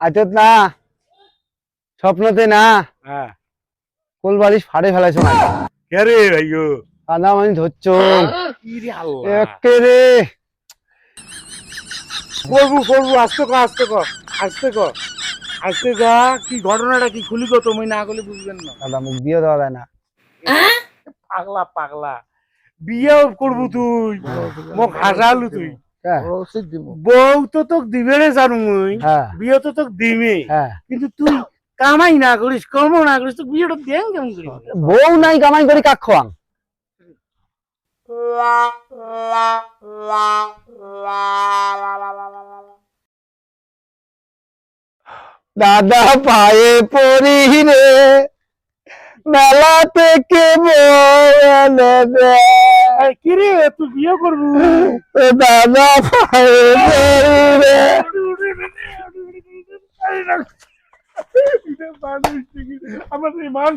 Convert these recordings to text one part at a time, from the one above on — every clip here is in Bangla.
আজত না স্বপ্নতে না হ্যাঁ কোল বালিশ ফাড়ে ফেলাইছো না কে রে ভাইও কাদা মানে ধরছো কি রে আল্লাহ একে রে করবো আস্তে ক কি ঘটনাটা কি খুলি কো তুমি না করলে বুঝবেন না দাদা মুখ দিয়ে দেওয়া যায় না পাগলা বিয়েও করবো তুই মোক হাসালু তুই হ্যাঁ বউ তো তোক দিবে রে জানু মুই হ্যাঁ বিয়ে তো তোক দিবে হ্যাঁ কিন্তু তুই কামাই না করিস কর্ম না করিস তো বিয়েটা দেন কেমন করি বউ নাই কামাই করি কাক খোয়াং দাদা পায়ে পড়ি রে মেলা থেকে কি রে তুই বিয়ে করবো দাদা পায়ে পড়ি রে আমার মান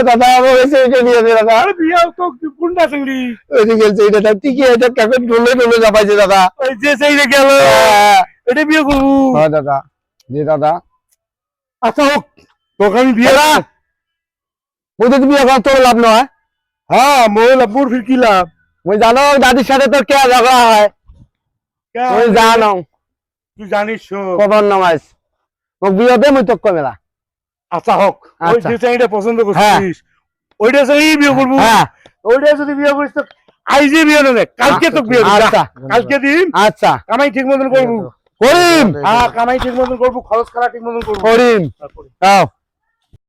দাদা আমাকে সেইটা দিয়ে দে দাদা বিয়ে তো কোনটা চিংড়ি ওই যে গেছে এটা ঠিকই এটা কাকে ডলে ডলে যাবাইছে দাদা ওই যে সেইটা গেল এটা বিয়ে করবো হ্যাঁ দাদা জি দাদা আচ্ছা হোক তোকে আমি বিয়ে দাদা বুঝতে তুমি এখন তোর লাভ নয় হ্যাঁ মহিলা বুড় ফির কি লাভ মুই জানো দাদির সাথে তোর কে ঝগড়া হয় মুই জানো তুই জানিস কবর নমাইস মোক বিয়ে দে মুই তোক কমেলা আচ্ছা হোক ওই আচ্ছা। যে চাইটা পছন্দ হ্যাঁ। করছিস ওইটা চাই বিয়ে করবো হ্যাঁ ওইটা যদি বিয়ে করিস তো আইজে বিয়ে নেবে কালকে তো বিয়ে দেব আচ্ছা কালকে দিন আচ্ছা কামাই ঠিক মতন করবো করিম হ্যাঁ কামাই ঠিক মতন করবো খরচ খারাপ ঠিক মতন করবো করিম হ্যাঁ, করি। আও